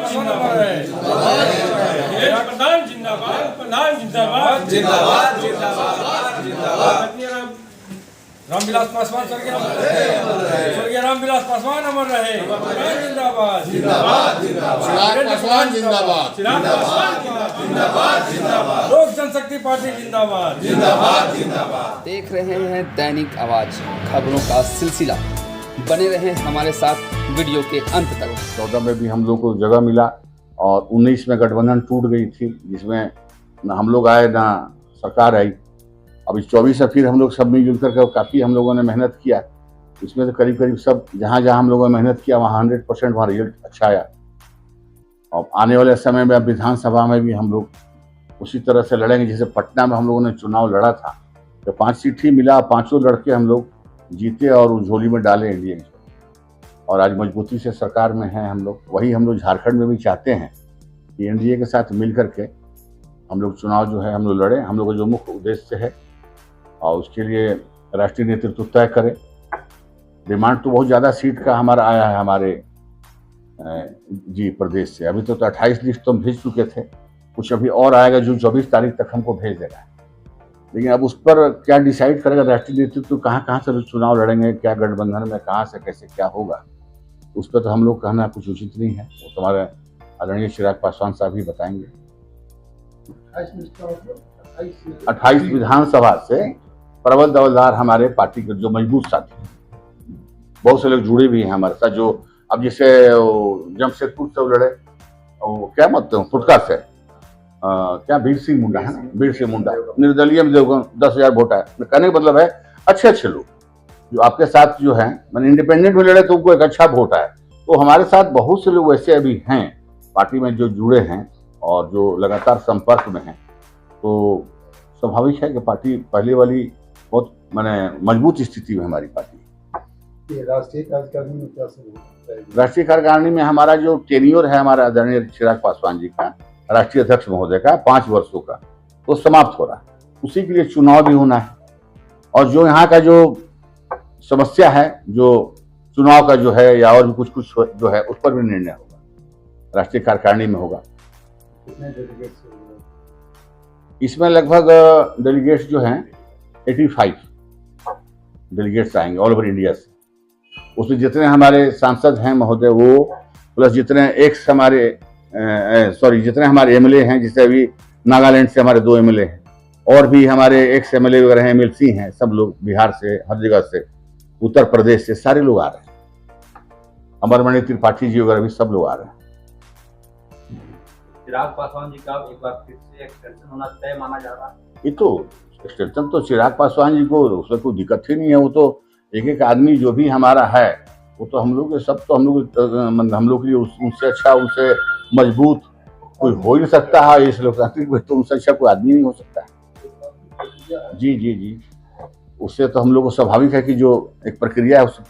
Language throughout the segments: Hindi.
पासवान अमर रहे। प्रधान जिंदाबाद, प्रधान जिंदाबाद, जिंदाबाद जिंदाबाद जिंदाबाद। रामविलास पासवान स्वर्गीय रामविलास पासवान अमर रहे। प्रधान जिंदाबाद, जिंदाबाद जिंदाबाद। चिराग पासवान जिंदाबाद, चिराग पासवान जिंदाबाद जिंदाबाद। लोक जनशक्ति पार्टी जिंदाबाद, जिंदाबाद जिंदाबाद। देख रहे हैं दैनिक आवाज, खबरों का सिलसिला। बने रहें हमारे साथ वीडियो के अंत तक। 14 में भी हम लोग को जगह मिला और 19 में गठबंधन टूट गई थी, जिसमें ना हम लोग आए ना सरकार आई। अब इस 24 में फिर हम लोग सब मिलजुल करके काफ़ी हम लोगों ने मेहनत किया। इसमें तो करीब करीब सब जहाँ जहाँ हम लोगों ने मेहनत किया वहाँ 100% वहाँ रिजल्ट अच्छा आया। और आने वाले समय में अब विधानसभा में भी हम लोग उसी तरह से लड़ेंगे जैसे पटना में हम लोगों ने चुनाव लड़ा था। तो 5 सीट ही मिला, 5 लड़के हम लोग जीते और उस झोली में डाले एनडीए। और आज मजबूती से सरकार में हैं हम लोग। वही हम लोग झारखंड में भी चाहते हैं कि एनडीए के साथ मिल करके हम लोग चुनाव जो है हम लोग लड़ें। हम लोग का जो मुख्य उद्देश्य है और उसके लिए राष्ट्रीय नेतृत्व तय करे। डिमांड तो बहुत ज़्यादा सीट का हमारा आया है हमारे प्रदेश से। अभी तो 28 लिस्ट तो हम भेज चुके थे, कुछ अभी और आएगा जो 24 तारीख तक हमको भेज देगा। लेकिन अब उस पर क्या डिसाइड करेगा राष्ट्रीय नेतृत्व, कहाँ कहाँ से चुनाव लड़ेंगे, क्या गठबंधन में कहाँ से कैसे क्या होगा, उस पर तो हम लोग कहना कुछ उचित नहीं है। वो तुम्हारे आदरणीय चिराग पासवान साहब ही बताएंगे। 28 विधानसभा से प्रबल दौलदार हमारे पार्टी के जो मजबूत साथी, बहुत से लोग जुड़े भी हैं हमारे साथ। जो अब जैसे जमशेदपुर से लड़े, क्या मत फुटका से क्या वीर सिंह मुंडा है ना, वीर सिंह मुंडा निर्दलीय में 10,000 वोट आए। कहने का मतलब है अच्छे अच्छे लोग जो आपके साथ जो है मैंने इंडिपेंडेंट में लड़े तो उनको एक अच्छा वोट आया। तो हमारे साथ बहुत से लोग ऐसे अभी हैं पार्टी में जो जुड़े हैं और जो लगातार संपर्क में हैं। तो स्वाभाविक है कि पार्टी पहले वाली बहुत मैंने मजबूत स्थिति में हमारी पार्टी। राष्ट्रीय कार्यकारिणी में क्या सब राष्ट्रीय कार्यकारिणी में हमारा जो टेन्योर है हमारा आदरणीय चिराग पासवान जी का, राष्ट्रीय अध्यक्ष महोदय का 5 वर्षों का, वो समाप्त हो रहा है। उसी के लिए चुनाव भी होना है। और जो यहाँ का जो समस्या है, जो चुनाव का जो है या और भी कुछ कुछ जो है, उस पर भी निर्णय होगा, राष्ट्रीय कार्यकारिणी में होगा। कितने डेलीगेट्स? इसमें लगभग डेलीगेट्स जो हैं 85 डेलीगेट्स आएंगे ऑल ओवर इंडिया से। उसमें जितने हमारे सांसद हैं महोदय वो, प्लस जितने एक्स हमारे जितने हमारे एमएलए हैं, जैसे अभी नागालैंड से हमारे 2 एमएलए हैं और भी हमारे एक्स एमएलए वगैरह हैं, एमएलसी हैं, सब लोग बिहार से, हर जगह से, उत्तर प्रदेश से, सारे लोग आ रहे हैं। अमरमणि त्रिपाठी जी वगैरह भी सब लोग आ रहे हैं। चिराग पासवान जी का एक बार फिर से एक्सटेंशन होना तय माना जा रहा है। ये तो एक्सटेंशन तो चिराग पासवान जी को उसमें कोई दिक्कत ही नहीं है। वो तो एक एक आदमी जो भी हमारा है वो तो हम लोग सब तो हम लोग के लिए उनसे अच्छा, उनसे मजबूत कोई हो ही नहीं सकता है। इस लोकतांत्रिक में तो उनसे अच्छा कोई आदमी नहीं हो सकता है। जी जी जी, उससे तो हम लोग को स्वाभाविक है कि जो एक प्रक्रिया है उससे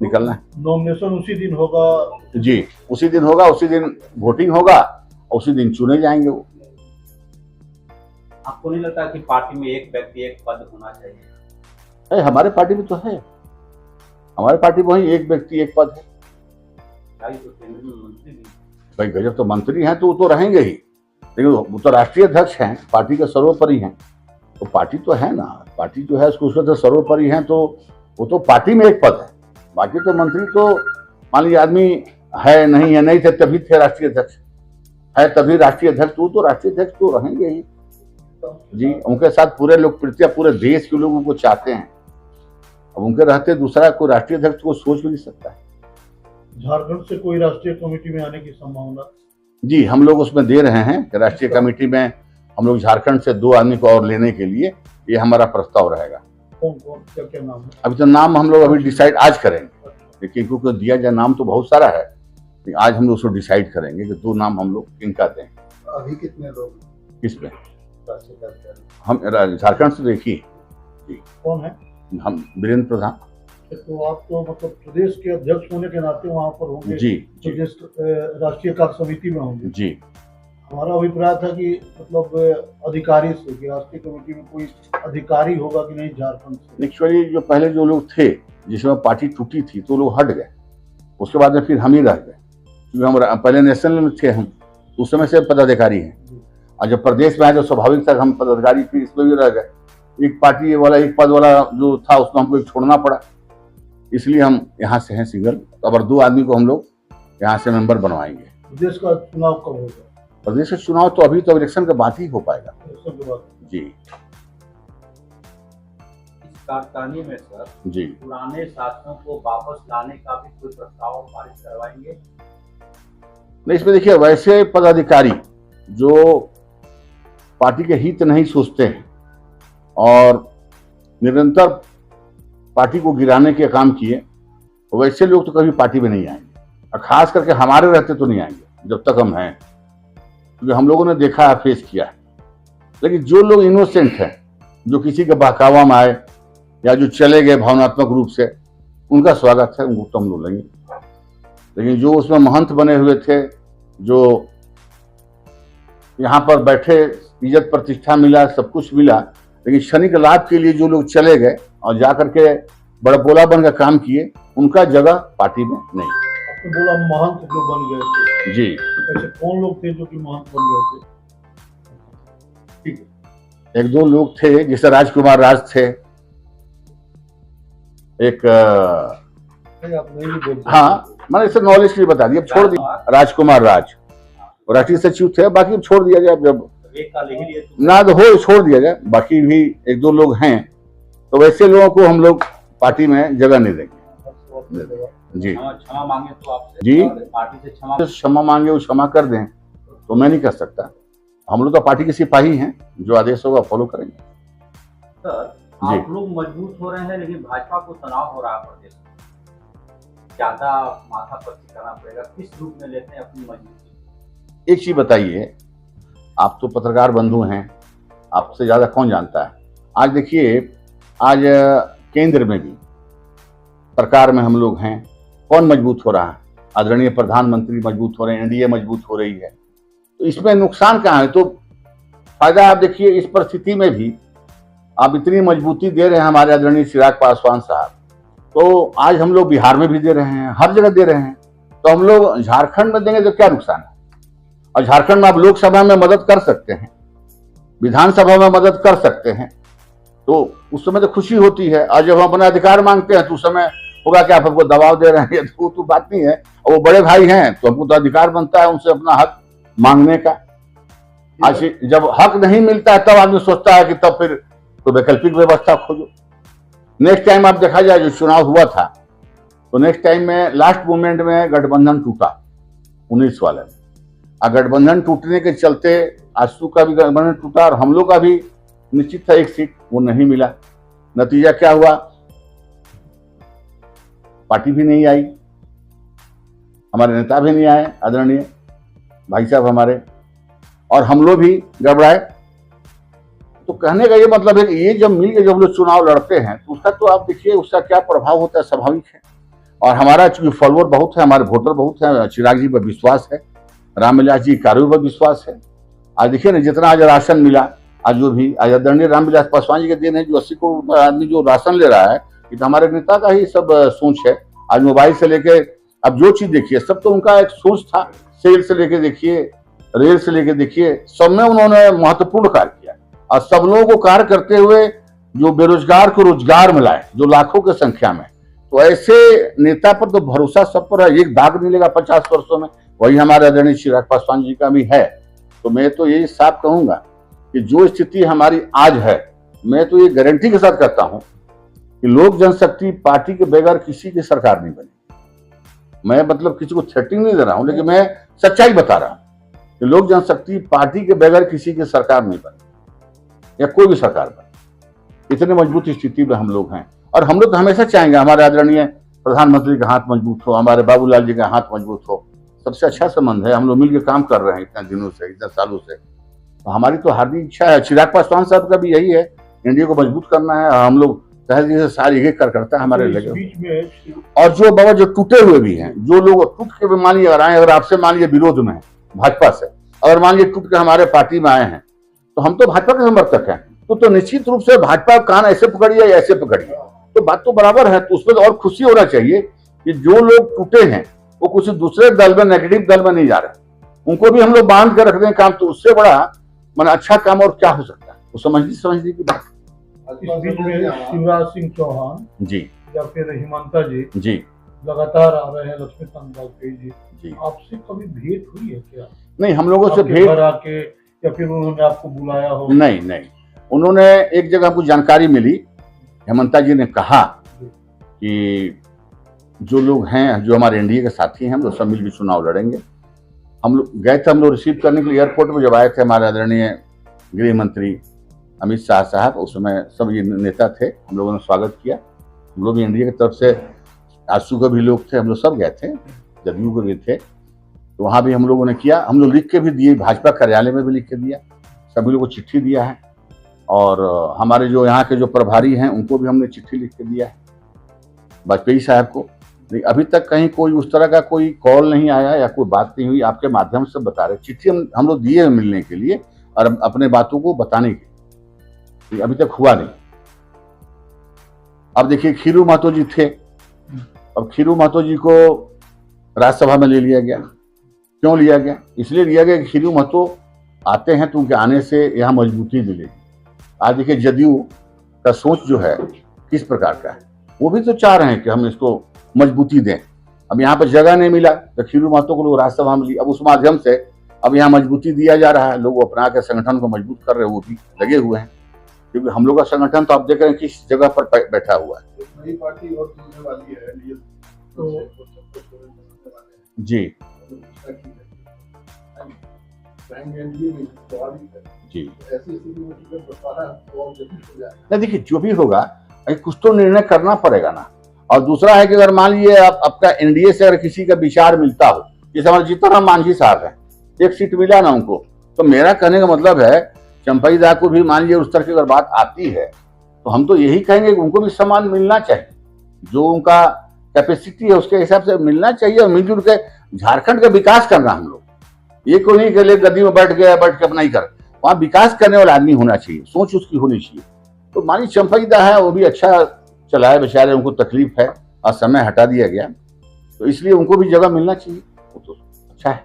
निकलना है। नॉमिनेशन उसी दिन होगा? जी, उसी दिन होगा, उसी दिन वोटिंग होगा, उसी दिन चुने जाएंगे वो। आपको नहीं लगता कि पार्टी में एक व्यक्ति एक पद होना चाहिए? हमारे पार्टी में तो है, हमारे पार्टी में वही एक व्यक्ति एक पद है। तो केंद्र में मंत्री भी भाई गजब, तो मंत्री हैं तो वो तो रहेंगे ही, लेकिन वो तो राष्ट्रीय अध्यक्ष हैं, पार्टी के सर्वोपरि हैं। तो पार्टी तो है ना, पार्टी जो है उसमें तो सर्वोपरि हैं, तो वो तो पार्टी में एक पद है। बाकी तो मंत्री तो मान लीजिए आदमी है नहीं है, नहीं थे तभी थे राष्ट्रीय अध्यक्ष, है तभी राष्ट्रीय अध्यक्ष, तो राष्ट्रीय अध्यक्ष तो रहेंगे ही। जी, उनके साथ पूरे लोकप्रियता पूरे देश के लोग उनको चाहते हैं। अब उनके रहते दूसरा कोई राष्ट्रीय अध्यक्ष को सोच भी नहीं सकता है। झारखंड से कोई राष्ट्रीय कमेटी में आने की संभावना? जी, हम लोग उसमें दे रहे हैं कि राष्ट्रीय कमेटी में हम लोग झारखंड से 2 आदमी को और लेने के लिए ये हमारा प्रस्ताव रहेगा। कौन कौन क्या क्या नाम है? अभी तो नाम हम लोग अभी डिसाइड आज करेंगे, लेकिन क्योंकि दिया जाए नाम तो बहुत सारा है, लेकिन आज हम लोग उसको डिसाइड करेंगे कि 2 नाम हम लोग किनका दें। अभी कितने लोग किस में? राष्ट्रीय कार्यकारिणी हम झारखंड से देखिए जी, कौन है? हम वीरेंद्र प्रधान। तो आप तो मतलब प्रदेश के अध्यक्ष होने के नाते वहाँ पर होंगे? जी जी प्रदेश राष्ट्रीय कार्य समिति में होंगे? जी। हमारा अभिप्राय था कि मतलब अधिकारी से कि राष्ट्रीय कमेटी में कोई अधिकारी होगा कि नहीं झारखंड से। एक्चुअली जो पहले जो लोग थे जिसमें पार्टी टूटी थी तो लोग हट गए, उसके बाद में फिर हम ही रह गए। क्योंकि हम पहले नेशनल में थे, हम उस समय से पदाधिकारी हैं, और जब प्रदेश में आए तो स्वाभाविक था हम पदाधिकारी फिर इसमें भी रह गए। एक पार्टी वाला, एक पद वाला जो था उसको हमको एक छोड़ना पड़ा, इसलिए हम यहाँ से हैं सिंगल। तो अब 2 आदमी को हम लोग यहाँ से मेंबर बनवाएंगे। प्रदेश का चुनाव कब होगा? प्रदेश का चुनाव तो अभी तो इलेक्शन के बाद ही हो पाएगा इलेक्शन के बाद। जी इस कार्यकारिणी में सर जी। पुराने शासकों को वापस लाने का भी कोई प्रस्ताव पारित करवाएंगे? नहीं, इसमें देखिए वैसे पदाधिकारी जो पार्टी के हित नहीं सोचते हैं और निरंतर पार्टी को गिराने के काम किए, वैसे लोग तो कभी पार्टी में नहीं आएंगे, और खास करके हमारे रहते तो नहीं आएंगे जब तक हम हैं, क्योंकि हम लोगों ने देखा है, फेस किया है। लेकिन जो लोग इनोसेंट हैं, जो किसी के बहकावा में आए या जो चले गए भावनात्मक रूप से, उनका स्वागत है, उनको तो हम लोग लेंगे। लेकिन जो उसमें महंत बने हुए थे, जो यहाँ पर बैठे, इज्जत प्रतिष्ठा मिला, सब कुछ मिला, लेकिन क्षणिक लाभ के लिए जो लोग चले गए और जाकर के बड़पोला बन का काम किए, उनका जगह पार्टी में नहीं। आपने बोला महंत जो बन गए थे, जी। ऐसे कौन लोग थे जो कि महंत बन गए थे? ठीक है। 1-2 लोग थे, जैसे राजकुमार राज थे, एक नहीं, आप नहीं भी बोल सकते। हाँ, मैंने इसे नॉलेज के लिए बता दिया, अब छोड़ दिया। राजकुमार राज राष्ट्रीय सचिव थे, बाकी छोड़ दिया जाए, जब एक का ले ही लिए तो ना तो हो छोड़ दिया जाए। बाकी भी 1-2 लोग हैं, तो वैसे लोगों को हम लोग पार्टी में जगह नहीं देंगे। जी क्षमा मांगे तो आपसे जी। पार्टी से क्षमा मांगे, वो क्षमा कर दें, तो मैं नहीं कर सकता। हम लोग तो पार्टी के सिपाही हैं, जो आदेश होगा फॉलो करेंगे। सर जी। आप लोग मजबूत हो रहे हैं, लेकिन भाजपा को तनाव हो रहा है प्रदेश में, ज्यादा माथा पच्ची करना पड़ेगा। किस रूप में लेते हैं अपनी मजबूती? एक चीज बताइए, आप तो पत्रकार बंधु हैं, आपसे ज्यादा कौन जानता है। आज देखिए, आज केंद्र में भी सरकार में हम लोग हैं, कौन मजबूत हो रहा है? आदरणीय प्रधानमंत्री मजबूत हो रहे हैं, एनडीए मजबूत हो रही है, तो इसमें नुकसान कहाँ है? तो फायदा आप देखिए, इस परिस्थिति में भी आप इतनी मजबूती दे रहे हैं हमारे आदरणीय चिराग पासवान साहब, तो आज हम लोग बिहार में भी दे रहे हैं, हर जगह दे रहे हैं, तो हम लोग झारखंड में देंगे तो क्या नुकसान है? और झारखंड में आप लोकसभा में मदद कर सकते हैं, विधानसभा में मदद कर सकते हैं, तो उस समय तो खुशी होती है। और जब हम अपना अधिकार मांगते हैं तो उस समय होगा कि आप हमको दबाव दे रहे हैं, तो वो बात नहीं है। और वो बड़े भाई हैं, तो हमको तो अधिकार बनता है उनसे अपना हक मांगने का। आज जब हक नहीं मिलता है, तब आदमी सोचता है कि तब फिर तो वैकल्पिक व्यवस्था खोजो। नेक्स्ट टाइम आप देखा जाए, जो चुनाव हुआ था, तो नेक्स्ट टाइम में लास्ट मोमेंट में गठबंधन टूटा 19 वाले में। गठबंधन टूटने के चलते आजसू का भी गठबंधन टूटा, और हम लोग का भी निश्चित था 1 सीट, वो नहीं मिला। नतीजा क्या हुआ? पार्टी भी नहीं आई, हमारे नेता भी नहीं आए, आदरणीय भाई साहब हमारे, और हम लोग भी गड़बड़ाए। तो कहने का ये मतलब है कि ये जब मिल के जब लोग चुनाव लड़ते हैं, तो उसका तो आप देखिए उसका क्या प्रभाव होता है, स्वाभाविक है। और हमारा चूंकि फॉलोअर बहुत है, हमारे वोटर बहुत है, चिराग जी पर विश्वास है, रामविलास जी कार्यों पर विश्वास है। आज देखिए ना, जितना आज राशन मिला, आज जो भी आज आदरणीय रामविलास पासवान जी के दिन है, जो 80 करोड़ आदमी जो राशन ले रहा है, ये तो हमारे नेता का ही सब सोच है। आज मोबाइल से लेके अब जो चीज देखिए, सब तो उनका एक सोच था। सेल से लेके देखिए, रेल से लेके देखिए, सब में उन्होंने महत्वपूर्ण कार्य किया, और सब लोगों को कार्य करते हुए जो बेरोजगार को रोजगार मिलाए, जो लाखों की संख्या में। तो ऐसे नेता पर तो भरोसा सब पर है, एक दाग नहीं लेगा 50 वर्षों में। वही हमारे आदरणीय चिराग पासवान जी का भी है। तो मैं तो यही साफ कहूंगा कि जो स्थिति हमारी आज है, मैं तो ये गारंटी के साथ कहता हूं कि लोक जनशक्ति पार्टी के बगैर किसी की सरकार नहीं बनी। मैं मतलब किसी को थ्रेटिंग नहीं दे रहा हूं, लेकिन मैं सच्चाई बता रहा हूं कि लोक जनशक्ति पार्टी के बगैर किसी की सरकार नहीं बनी, या कोई भी सरकार बनी। इतने मजबूत स्थिति में हम लोग हैं, और हम लोग तो हमेशा चाहेंगे हमारे आदरणीय प्रधानमंत्री का हाथ मजबूत हो, हमारे बाबूलाल जी का हाथ मजबूत हो। सबसे अच्छा संबंध है, हम लोग मिलकर काम कर रहे हैं इतने दिनों से, इतने सालों से। तो हमारी तो हार्दिक इच्छा है। चिराग पासवान साहब का भी यही है, इंडिया को मजबूत करना है। हम लोग तहजीब से सारी एक कार्यकर्ता हमारे लगे। बीच में और जो बाबा जो टूटे हुए भी हैं, जो लोग टूट के भी मान लीजिए अगर आए, अगर आपसे मान लीजिए विरोध में है भाजपा से, अगर मान लीजिए टूट के हमारे पार्टी में आए हैं, तो हम तो भाजपा के समर्थक हैं, तो निश्चित रूप से भाजपा कान ऐसे पकड़िए या ऐसे पकड़िए, तो बात तो बराबर है। तो उसमें तो और खुशी होना चाहिए कि जो लोग टूटे हैं वो कुछ दूसरे दल में, नेगेटिव दल में नहीं जा रहे, उनको भी हम लोग बांध कर रख दें काम, तो उससे बड़ा मन अच्छा काम और क्या हो सकता है। वो समझने की बात। इस बीच में शिवराज सिंह चौहान जी या फिर हिमंता जी जी लगातार आ रहे हैं, लक्ष्मीकांत वाजपेयी जी, जी आपसे कभी भेंट हुई है क्या? नहीं, हम लोगों से आपके भेंट घर आके या फिर उन्होंने आपको बुलाया हो? नहीं, उन्होंने एक जगह हमको जानकारी मिली, हेमंता जी ने कहा कि जो लोग हैं, जो हमारे एनडीए के साथी हैं, हम लोग सब मिलकर चुनाव लड़ेंगे। हम लोग गए थे, हम लोग रिसीव करने के लिए एयरपोर्ट में जब आए थे, हमारे आदरणीय गृह मंत्री अमित शाह साहब, उस समय सब ये नेता थे, हम लोगों ने स्वागत किया। हम लोग भी एनडीए की तरफ से, आजसू के भी लोग थे, हम लोग सब गए थे, जदयू के भी थे, तो वहाँ भी हम लोगों ने किया। हम लोग लिख के भी दिए, भाजपा कार्यालय में भी लिख के दिया, सभी लोगों को चिट्ठी दिया है, और हमारे जो यहाँ के जो प्रभारी हैं उनको भी हमने चिट्ठी लिख के दिया है, वाजपेयी साहब को। अभी तक कहीं कोई उस तरह का कोई कॉल नहीं आया या कोई बात नहीं हुई। आपके माध्यम से बता रहे, चिट्ठी हम लोग दिए मिलने के लिए और अपने बातों को बताने के, अभी तक हुआ नहीं। अब देखिए, खीरू महतो जी थे, अब खीरू महतो जी को राज्यसभा में ले लिया गया। क्यों लिया गया? इसलिए लिया गया कि खीरू महतो आते हैं तो उनके आने से यहाँ मजबूती मिलेगी। आज देखिए, जदयू का सोच जो है किस प्रकार का है, वो भी तो चाह रहे हैं कि हम इसको मजबूती दें। अब यहाँ पर जगह नहीं मिला तो खीरू महतो को लोग राज्यसभा में ली, अब उस माध्यम से अब यहाँ मजबूती दिया जा रहा है। लोग अपना के संगठन को मजबूत कर रहे हैं, वो भी लगे हुए हैं, क्योंकि हम लोग का संगठन तो आप देख रहे हैं किस जगह पर बैठा हुआ है। नई पार्टी और जुड़ने वाली है तो जी जी, नहीं देखिए, जो भी होगा कुछ तो निर्णय करना पड़ेगा ना। और दूसरा है कि अगर मान लीजिए आपका एनडीए से अगर किसी का विचार मिलता हो, जैसे हमारे जीतनराम मांझी साहब हैं, एक सीट मिला ना उनको, तो मेरा कहने का मतलब है चंपई दा को भी मान लीजिए उस तरह की अगर बात आती है तो हम तो यही कहेंगे कि उनको भी सम्मान मिलना चाहिए, जो उनका कैपेसिटी है उसके हिसाब से मिलना चाहिए, और मिलजुल के झारखंड का विकास करना। हम लोग ये को नहीं के लिए गद्दी में बैठ के अपना ही कर, वहाँ विकास करने वाला आदमी होना चाहिए, सोच उसकी होनी चाहिए। तो मानी चंपई दा है, वो भी अच्छा चलाए बेचारे, उनको तकलीफ है और समय हटा दिया गया, तो इसलिए उनको भी जगह मिलना चाहिए, वो तो अच्छा है।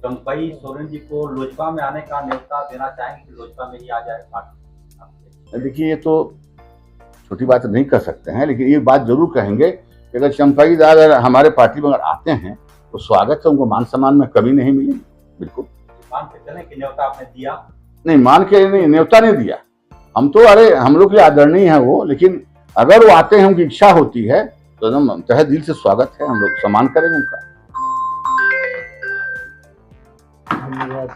चंपई सोरेन जी को लोजपा में आने का न्योता देना चाहेंगे कि लोजपा में ही आ जाए पार्टी? देखिए, ये तो छोटी बात नहीं कर सकते हैं, लेकिन ये बात जरूर कहेंगे कि अगर चंपई दा अगर हमारे पार्टी में अगर आते हैं तो स्वागत है, उनको मान सम्मान में कभी नहीं मिलेगी। बिल्कुल मान के चलें कि न्योता आपने दिया? नहीं, मान के नहीं, न्योता नहीं दिया हम तो, अरे हम लोग के लिए आदरणीय है वो, लेकिन अगर वो आते हैं, उनकी इच्छा होती है तो एकदम तहे दिल से स्वागत है, हम लोग सम्मान करेंगे उनका। धन्यवाद।